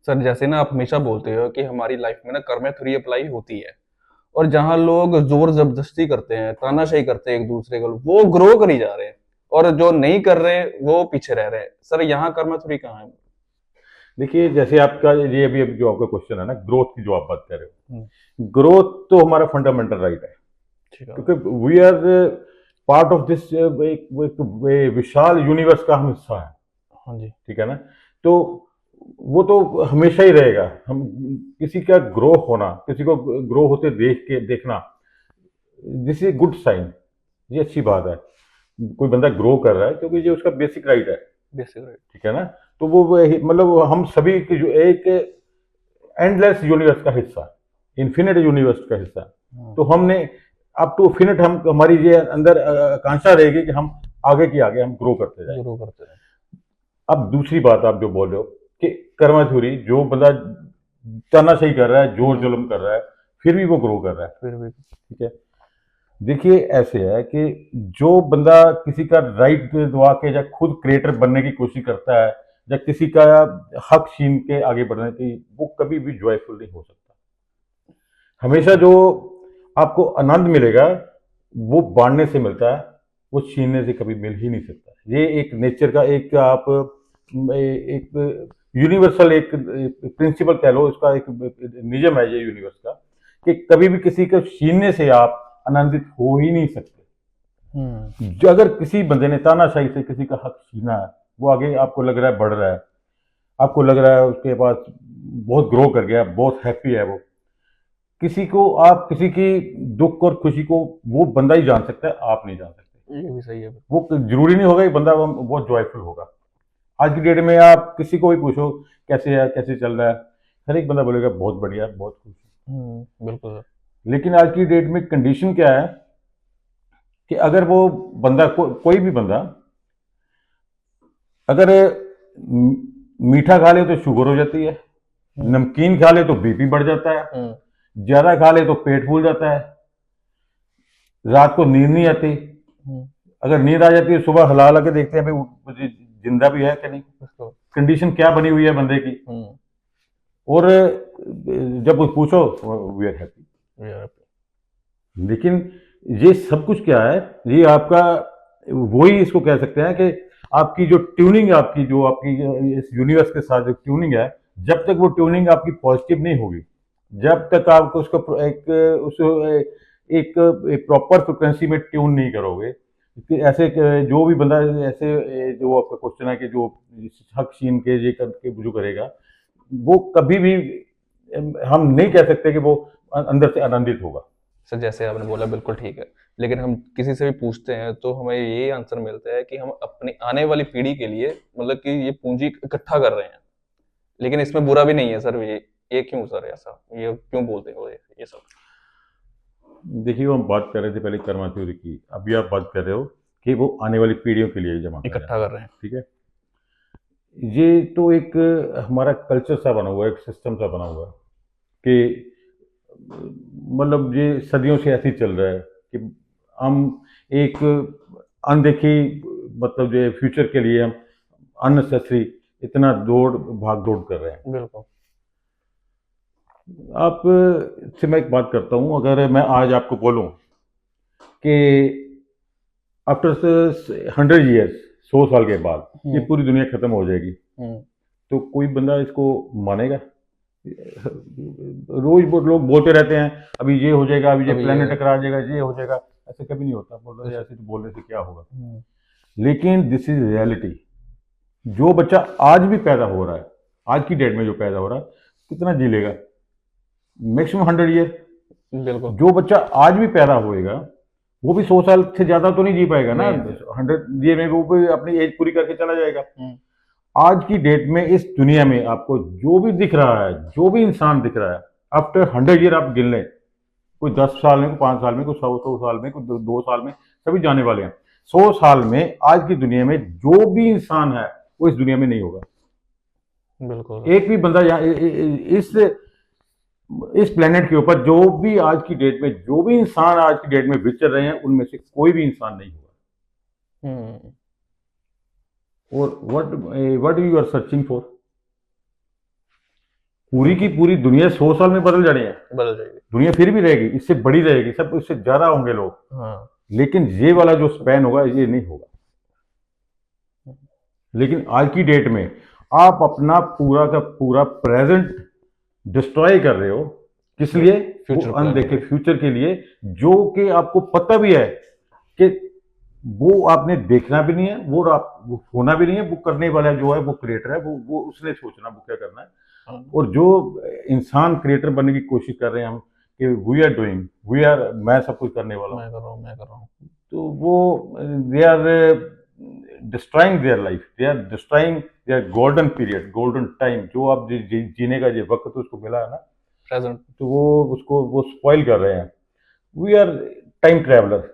Sir जैसे ना आप हमेशा बोलते हो कि हमारी लाइफ में ना कर्म थ्योरी अप्लाई होती है, और जहाँ लोग जोर जबरदस्ती करते हैं, तानाशाही करते हैं एक दूसरे को, वो ग्रो करी जा रहे हैं, और जो नहीं कर रहे वो पीछे रह रहे हैं। सर यहाँ कर्म थ्योरी कहाँ है? देखिए, जैसे आपका ये अभी अभी जो आपका क्वेश्चन है ना, ग्रोथ की जो आप बात कर रहे हम्म, हो, ग्रोथ तो हमारा फंडामेंटल राइट है। ठीक है। क्योंकि we are part of this, एक विशाल यूनिवर्स का हम हिस्सा है। हाँ जी। ठीक है ना? तो वो तो हमेशा ही रहेगा। हम किसी का ग्रो होना, किसी को ग्रो होते देख के देखना, दिस इज गुड साइन। ये अच्छी बात है। कोई बंदा ग्रो कर रहा है क्योंकि ये उसका बेसिक राइट है। Basic right. ठीक है ना? तो वो मतलब हम सभी की जो एक एंडलेस यूनिवर्स का हिस्सा है, इन्फिनिट यूनिवर्स का हिस्सा है। हाँ। तो हमने अप टू फिनिट, हम हमारी ये अंदर आकांक्षा रहेगी कि हम आगे की आगे हम ग्रो करते जाएं। ग्रो करते रहे। अब दूसरी बात आप जो बोल रहे हो कि कर्मा थ्योरी, जो बंदा तानाशाही कर रहा है, जोर जुल्म कर रहा है, फिर भी वो ग्रो कर रहा है। फिर भी। ठीक है? देखिए, ऐसे है कि जो बंदा किसी का राइट दबा के या खुद क्रिएटर बनने की कोशिश करता है, या किसी का हक छीन के आगे बढ़ने की, वो कभी भी जॉयफुल नहीं हो सकता। हमेशा जो आपको आनंद मिलेगा, वो बांटने से मिलता है, वो छीनने से कभी मिल ही नहीं सकता। ये एक नेचर का एक आप एक यूनिवर्सल एक प्रिंसिपल कह लो, इसका एक नियम है ये यूनिवर्स का, कि कभी भी किसी को छीनने से आप आनंदित हो ही नहीं सकते। हम्म। जो अगर किसी बंदे ने तानाशाही से किसी का हक छीना है, वो आगे आपको लग रहा है बढ़ रहा है, आपको लग रहा है उसके पास बहुत ग्रो कर गया, बहुत हैप्पी है वो, किसी को आप किसी की दुख और खुशी को वो बंदा ही जान सकता है, आप नहीं जान सकते। ये भी सही है। वो जरूरी नहीं होगा कि बंदा वो बहुत जॉयफुल होगा। आज की डेट में आप किसी को भी पूछो कैसे है, कैसे चल रहा है, हर एक बंदा बोलेगा बहुत बढ़िया, बहुत खुश बिल्कुल सर। है। लेकिन आज की डेट में कंडीशन क्या है कि अगर वो बंदा कोई भी बंदा अगर मीठा खा ले तो शुगर हो जाती है, हम्म। नमकीन खा ले तो बीपी बढ़ जाता है, हम्म। ज्यादा खा ले तो पेट फूल जाता है, रात को नींद नहीं आती, हम्म। अगर नींद आ जाती है सुबह हिला हिला के देखते हैं भाई मुझे जिंदा भी है कि नहीं। इसको। कंडीशन क्या बनी हुई है बंदे की। हम्म। और जब वो पूछो, वी आर हैप्पी। यार। लेकिन ये सब कुछ क्या है, ये आपका वही इसको कह सकते हैं कि आपकी जो ट्यूनिंग है, आपकी जो आपकी इस यूनिवर्स के साथ जो ट्यूनिंग है, जब तक वो ट्यूनिंग आपकी पॉजिटिव नहीं होगी, जब तक आपको उसको एक प्रॉपर फ्रिक्वेंसी में ट्यून नहीं करोगे, कि ऐसे जो भी बंदा ऐसे जो आपका क्वेश्चन है कि जो हक छीन के ये करके जो करेगा, वो कभी भी हम नहीं कह सकते कि वो अंदर से आनंदित होगा। सर जैसे आपने बोला बिल्कुल ठीक है, लेकिन हम किसी से भी पूछते हैं तो हमें यही आंसर मिलता है कि हम अपनी आने वाली पीढ़ी के लिए मतलब कि ये पूंजी इकट्ठा कर रहे हैं। लेकिन इसमें बुरा भी नहीं है सर। ये क्यों सर ऐसा, ये क्यों बोलते हो ये सब? देखिए, वो हम बात कर रहे थे पहले कर्मा थ्योरी की, अभी आप बात कर रहे हो कि वो आने वाली पीढ़ियों के लिए जमा कर रहे हैं। इकट्ठा कर रहे हैं। ठीक है? ये तो एक हमारा कल्चर सा बना हुआ है, एक सिस्टम सा बना हुआ है कि मतलब ये सदियों से ऐसे ही चल रहा है कि हम एक अनदेखी, मतलब जो फ्यूचर के लिए हम अननेसेसरी इतना दौड़ भाग दौड़ कर रहे हैं। बिल्कुल। आप से मैं एक बात करता हूँ, अगर मैं आज आपको बोलूँ कि आफ्टर 100 ईयर्स, 100 साल के बाद ये हम्म। पूरी दुनिया खत्म हो जाएगी, हम्म। तो कोई बंदा इसको मानेगा? रोज वो लोग बोलते रहते हैं अभी ये हो जाएगा, अभी ये अभी प्लेनेट ये। टकरा जाएगा, ये हो जाएगा। ऐसे कभी नहीं होता। बोल रहे कुछ। ऐसे तो बोलने से क्या होगा। हम्म। लेकिन दिस इज रियलिटी। जो बच्चा आज भी पैदा हो रहा है, आज की डेट में जो पैदा हो रहा है, कितना जी लेगा? Maximum 100 year. बिल्कुल। जो बच्चा आज भी पैदा होएगा, वो भी 100 साल से ज्यादा तो नहीं जी पाएगा ना। नहीं। 100 ईयर में वो भी अपनी एज पूरी करके चला जाएगा। हम्म। आज की डेट में इस दुनिया में आपको जो भी दिख रहा है, जो भी इंसान दिख रहा है, आफ्टर 100 ईयर आप गिन लें, कोई 10 साल में, कोई 5 साल में, कोई 100 साल में, कोई 2 साल में, सभी जाने वाले हैं। 100 साल में आज की दुनिया में जो भी इंसान है, वो इस दुनिया में नहीं होगा। बिल्कुल। एक भी बंदा यहाँ इस प्लेनेट के ऊपर, जो भी आज की डेट में, जो भी इंसान आज की डेट में विचर रहे हैं, उनमें से कोई भी इंसान नहीं होगा। हम्म। और what what you are searching for? पूरी की पूरी दुनिया 100 साल में बदल जानी है, बदल जाएगी। दुनिया फिर भी रहेगी, इससे बड़ी रहेगी, सब इससे ज्यादा होंगे लोग, हाँ। लेकिन ये वाला जो स्पैन होगा ये नहीं होगा। लेकिन आज की डेट में आप अपना पूरा का पूरा प्रेजेंट डिस्ट्रॉय कर रहे हो, किस लिए? फ्यूचर वो प्लान अनदेखे फ्यूचर के लिए, जो कि आपको पता भी है कि वो आपने देखना भी नहीं है, वो होना भी नहीं है, वो करने वाला जो है वो क्रिएटर है, वो उसने सोचना वो क्या करना है। हाँ, और जो इंसान क्रिएटर बनने की कोशिश कर रहे हैं हम कि वी आर मैं सब कुछ करने वाला हूँ, मैं कर रहा हूँ। तो वो they are destroying their life, they are destroying their golden period, golden time, जो आप जीने का जो वक्त उसको मिला है ना, प्रेजेंट। तो वो स्पॉइल कर रहे हैं। वी आर टाइम ट्रैवलर,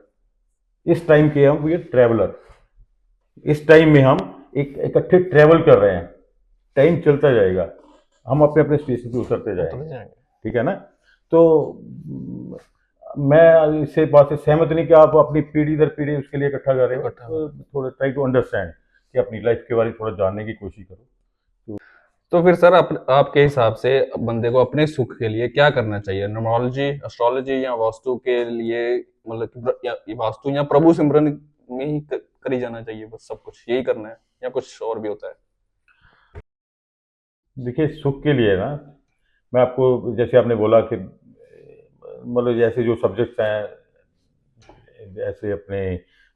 इस टाइम के हम वी आर ट्रैवलर, इस टाइम में हम एक इकट्ठे ट्रैवल कर रहे हैं, टाइम चलता जाएगा, हम अपने अपने स्टेशन पे उतरते जाएंगे, जाएंगे। ठीक है ना? तो मैं इससे बात से सहमत नहीं कि आप अपनी पीढ़ी दर पीढ़ी उसके लिए इकट्ठा कर रहे हो, इकट्ठा कर तो थोड़ा ट्राई टू अंडरस्टैंड कि अपनी लाइफ के बारे में थोड़ा जानने की कोशिश करो। तो फिर सर आपके हिसाब से बंदे को अपने सुख के लिए क्या करना चाहिए? न्यूमरोलॉजी, एस्ट्रोलॉजी या वास्तु के लिए, मतलब कि या वास्तु या प्रभु सिमरन में ही करी जाना चाहिए, बस सब कुछ यही करना है या कुछ और भी होता है? देखिए, सुख के लिए ना, मैं आपको जैसे आपने बोला कि मतलब जैसे जो सब्जेक्ट्स हैं, जैसे अपने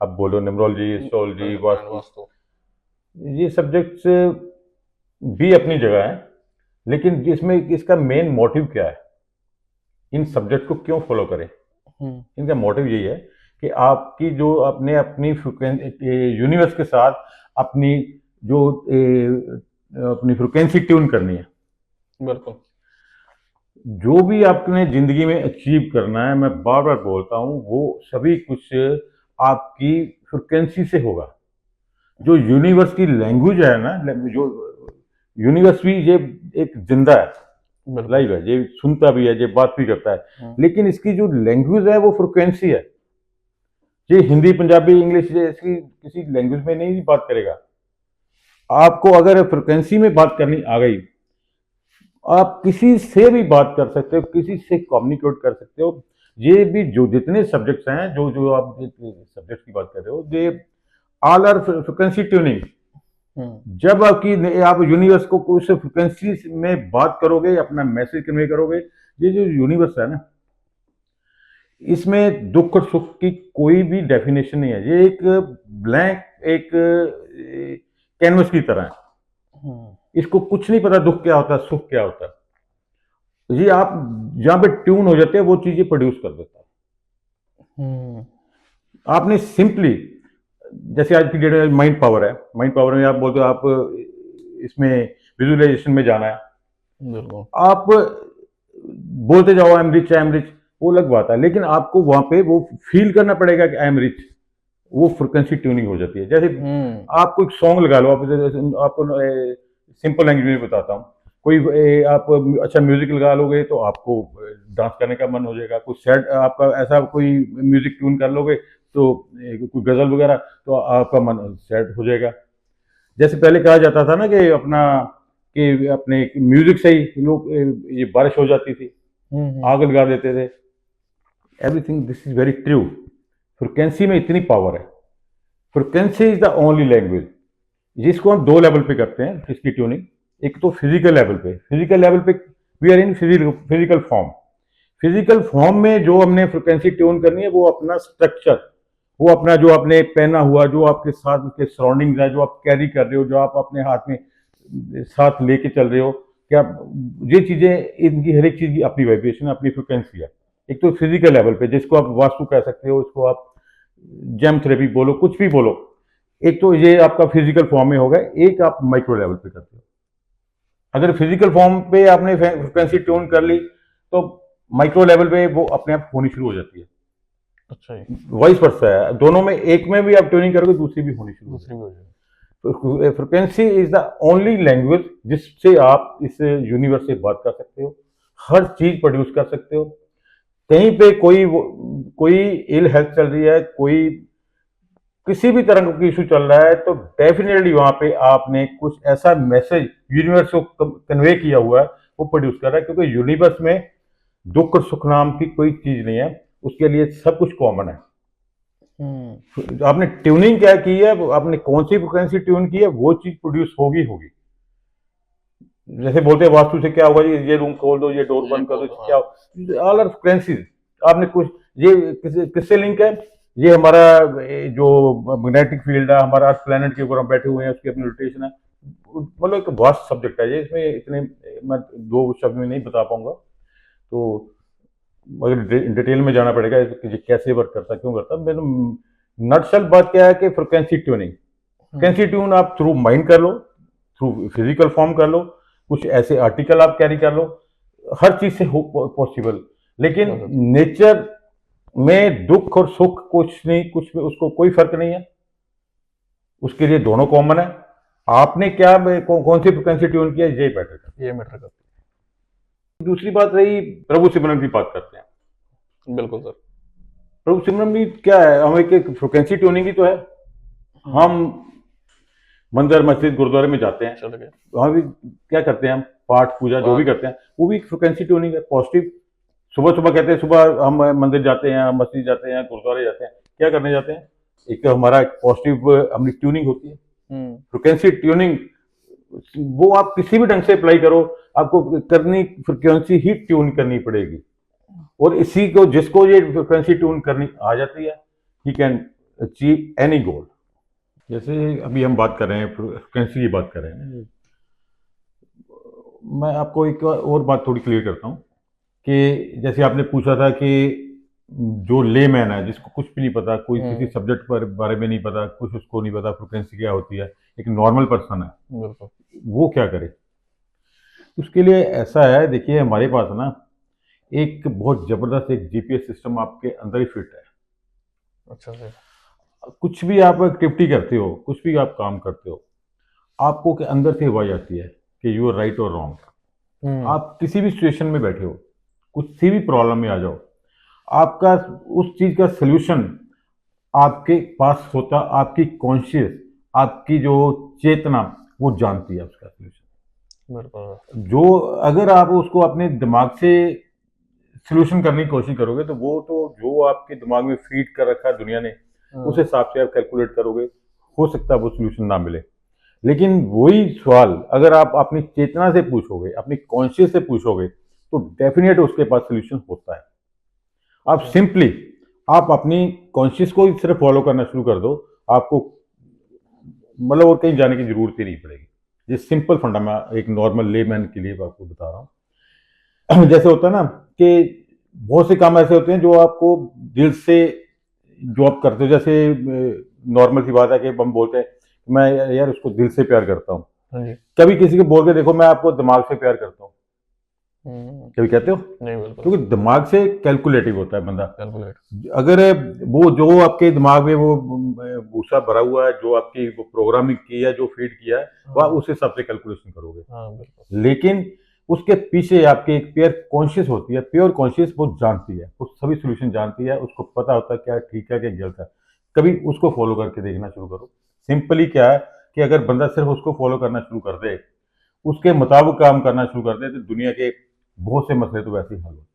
आप बोलो न्यूमरोलॉजी, एस्ट्रोलॉजी, वास्तु, वास्तु। ये सब्जेक्ट्स भी अपनी जगह है, लेकिन इसमें इसका मेन मोटिव क्या है, इन सब्जेक्ट को क्यों फॉलो करें? इनका मोटिव यही है कि आपकी जो अपने अपनी यूनिवर्स के साथ अपनी जो अपनी फ्रिक्वेंसी ट्यून करनी है। बिल्कुल। जो भी आपने जिंदगी में अचीव करना है, मैं बार बार बोलता हूँ, वो सभी कुछ आपकी फ्रिक्वेंसी से होगा। जो यूनिवर्स की लैंग्वेज है ना, जो यूनिवर्स भी ये एक जिंदा है, लाइव है, ये सुनता भी है, ये बात भी करता है, लेकिन इसकी जो लैंग्वेज है वो फ्रिक्वेंसी है। ये हिंदी, पंजाबी, इंग्लिश इसकी किसी लैंग्वेज में नहीं बात करेगा। आपको अगर फ्रिक्वेंसी में बात करनी आ गई, आप किसी से भी बात कर सकते हो, किसी से कम्युनिकेट कर सकते हो। ये भी जो जितने सब्जेक्ट्स हैं, जो जो आप सब्जेक्ट की बात कर रहे हो, ये ऑल आर फ्रिक्वेंसी ट्यूनिंग। जब आप यूनिवर्स को उस फ्रिक्वेंसी में बात करोगे, अपना मैसेज कन्वे करोगे, ये जो यूनिवर्स है ना, इसमें दुख और सुख की कोई भी डेफिनेशन नहीं है। ये एक ब्लैंक, एक कैनवस की तरह है, इसको कुछ नहीं पता दुख क्या होता है, सुख क्या होता है। ये आप जहां पे ट्यून हो जाते हैं, वो चीजें प्रोड्यूस कर देता है। आपने सिंपली, जैसे आज की डेट में माइंड पावर है, माइंड पावर में आप बोलते हो आप इसमें विजुअलाइजेशन में जाना है, बिल्कुल। आप बोलते जाओ I am rich, I am rich, वो अलग बात है, लेकिन आपको वहां पे वो फील करना पड़ेगा कि आई एम रिच। वो फ्रिक्वेंसी ट्यूनिंग हो जाती है। जैसे आपको एक सॉन्ग लगा लो, आपको सिंपल लैंग्वेज में बताता हूँ, कोई आप अच्छा म्यूजिक लगा लोगे तो आपको डांस करने का मन हो जाएगा। कोई सैड, आपका ऐसा कोई म्यूजिक ट्यून कर लोगे तो कोई गजल वगैरह, तो आपका मन सैड हो जाएगा। जैसे पहले कहा जाता था ना कि अपने म्यूजिक से ही लोग ये बारिश हो जाती थी, आग लगा देते थे। Everything this is very true. Frequency में इतनी पावर है। Frequency is the only language जिसको हम दो लेवल पे करते हैं इसकी ट्यूनिंग। एक तो फिजिकल लेवल पे we are in physical form. Physical form में जो हमने फ्रिक्वेंसी ट्यून करनी है, वो अपना स्ट्रक्चर, वो अपना जो आपने पहना हुआ, जो आपके साथ के सराउंडिंग्स है, जो आप कैरी कर रहे हो, जो आप अपने हाथ में साथ लेके चल रहे हो, क्या ये चीजें, इनकी हर एक चीज की अपनी वाइब्रेशन, अपनी फ्रिक्वेंसी है। एक तो फिजिकल लेवल पे, जिसको आप वास्तु कह सकते हो, इसको आप जेम थेरेपी बोलो, कुछ भी बोलो। एक तो ये आपका फिजिकल फॉर्म में होगा, एक आप माइक्रो लेवल पे करते हो। अगर फिजिकल फॉर्म पे आपने फ्रिक्वेंसी ट्यून कर ली, तो माइक्रो लेवल पे वो अपने आप होनी शुरू हो जाती है। अच्छा जी। वाइस वर्सा है, दोनों में, एक में भी आप ट्यूनिंग करोगे, दूसरी भी होनी शुरू हो जाएगी। Frequency is the only language जिससे आप इस यूनिवर्स से बात कर सकते हो, हर चीज प्रोड्यूस कर सकते हो। कहीं पे कोई इल हेल्थ चल रही है, कोई किसी भी तरह का इशू चल रहा है, तो डेफिनेटली वहां पे आपने कुछ ऐसा मैसेज यूनिवर्स को कन्वे किया हुआ है, वो प्रोड्यूस कर रहा है, क्योंकि यूनिवर्स में दुख और सुख नाम की कोई चीज नहीं है, उसके लिए सब कुछ कॉमन है। आपने ट्यूनिंग क्या की है, आपने कौन सी फ्रिक्वेंसी ट्यून की है, वो चीज प्रोड्यूस होगी होगी। जैसे बोलते हैं वास्तु से क्या होगा जी, ये रूम खोल दो, ये डोर ये बंद कर बोल दो, दो, क्या ऑल आर फ्रिक्वेंसीज। आपने कुछ ये किससे लिंक है, ये हमारा जो मैग्नेटिक फील्ड है, हमारा अर्थ प्लेनेट के ऊपर हम बैठे हुए हैं, उसकी अपनी रोटेशन है। मतलब एक वास्ट सब्जेक्ट है ये, इसमें इतने मैं दो शब्द में नहीं बता पाऊंगा, तो अगर डिटेल में जाना पड़ेगा कि ये कैसे वर्क करता है, क्यों करता है। मैंने नटशल बात क्या है कि फ्रिक्वेंसी ट्यूनिंग, फ्रिक्वेंसी ट्यून आप थ्रू माइंड कर लो, थ्रू फिजिकल फॉर्म कर लो, कुछ ऐसे आर्टिकल आप कैरी कर लो, हर चीज से हो पॉसिबल। लेकिन नेचर में दुख और सुख कुछ नहीं, कुछ उसको कोई फर्क नहीं है, उसके लिए दोनों कॉमन है। आपने क्या कौन सी फ्रिक्वेंसी ट्यून किया, ये मैटर करता ये मैटर करता है। दूसरी बात रही, प्रभु सिमरन की बात करते हैं। है। बिल्कुल सर। प्रभु सिमरन भी क्या है, हम एक फ्रिक्वेंसी ट्यूनिंग ही तो है। हम मंदिर मस्जिद गुरुद्वारे में जाते हैं, चल गए। वहां भी क्या करते हैं हम, पाठ पूजा जो भी करते हैं, वो भी फ्रिक्वेंसी ट्यूनिंग है, पॉजिटिव। सुबह सुबह कहते हैं, सुबह हम मंदिर जाते हैं, मस्जिद जाते हैं, गुरुद्वारे जाते हैं, क्या करने जाते हैं, एक तो हमारा पॉजिटिव अपनी ट्यूनिंग होती है, फ्रिक्वेंसी ट्यूनिंग। वो आप किसी भी ढंग से अप्लाई करो, आपको करनी फ्रिक्वेंसी ही ट्यून करनी पड़ेगी, और इसी को जिसको ये फ्रिक्वेंसी ट्यून करनी आ जाती है, ही कैन अचीव एनी गोल। जैसे अभी हम बात कर रहे हैं, फ्रिक्वेंसी की बात कर रहे हैं, मैं आपको एक और बात थोड़ी क्लियर करता हूँ कि जैसे आपने पूछा था कि जो लेमैन है, जिसको कुछ भी नहीं पता, कोई किसी सब्जेक्ट पर बारे में नहीं पता, कुछ उसको नहीं पता फ्रिक्वेंसी क्या होती है, एक नॉर्मल पर्सन है, बिल्कुल। वो क्या करे। उसके लिए ऐसा है, देखिए हमारे पास ना एक बहुत जबरदस्त एक जीपीएस सिस्टम आपके अंदर ही फिट है। अच्छा सर। कुछ भी आप एक्टिविटी करते हो, कुछ भी आप काम करते हो, आपको के अंदर से आवाज आती है कि यू आर राइट और रॉन्ग। आप किसी भी सिचुएशन में बैठे हो, कुछ सी भी प्रॉब्लम में आ जाओ, आपका उस चीज का सोल्यूशन आपके पास होता, आपकी कॉन्शियस, आपकी जो चेतना वो जानती है उसका सोल्यूशन। बिल्कुल। जो अगर आप उसको अपने दिमाग से सोल्यूशन करने की कोशिश करोगे, तो वो तो जो आपके दिमाग में फीड कर रखा है दुनिया ने, उस हिसाब से आप कैलकुलेट करोगे, हो सकता है वो सोल्यूशन ना मिले। लेकिन वही सवाल अगर आप अपनी चेतना से पूछोगे, अपनी कॉन्शियस से पूछोगे, तो डेफिनेट उसके पास सोल्यूशन होता है। आप सिंपली आप अपनी कॉन्शियस को ही सिर्फ फॉलो करना शुरू कर दो, आपको मतलब और कहीं जाने की जरूरत ही नहीं पड़ेगी। ये सिंपल फंडा मैं एक नॉर्मल लेमैन के लिए आपको बता रहा हूँ। जैसे होता है ना कि बहुत से काम ऐसे होते हैं जो आपको दिल से जो आप करते हो, जैसे नॉर्मल सी बात है कि हम बोलते हैं मैं यार उसको दिल से प्यार करता हूँ, कभी किसी को बोल के देखो मैं आपको दिमाग से प्यार करता हूँ, कभी कहते हो? नहीं, बिल्कुल। क्योंकि दिमाग से कैलकुलेटिव होता है बंदा। कैलकुलेट। अगर वो जो आपके दिमाग में वो भूसा भरा हुआ है, जो आपकी वो प्रोग्रामिंग की है, जो फीड किया है, वह उस हिसाब से कैलकुलेशन करोगे। बिल्कुल। लेकिन उसके पीछे आपकी एक प्योर कॉन्शियस होती है, प्योर कॉन्शियस वो जानती है, वो सभी सोल्यूशन जानती है, उसको पता होता है क्या ठीक है क्या गलत है। कभी उसको फॉलो करके देखना शुरू करो। सिंपली क्या है कि अगर बंदा सिर्फ उसको फॉलो करना शुरू कर दे, उसके मुताबिक काम करना शुरू कर दे, तो दुनिया के बहुत से मसले तो वैसे ही हल होते हैं।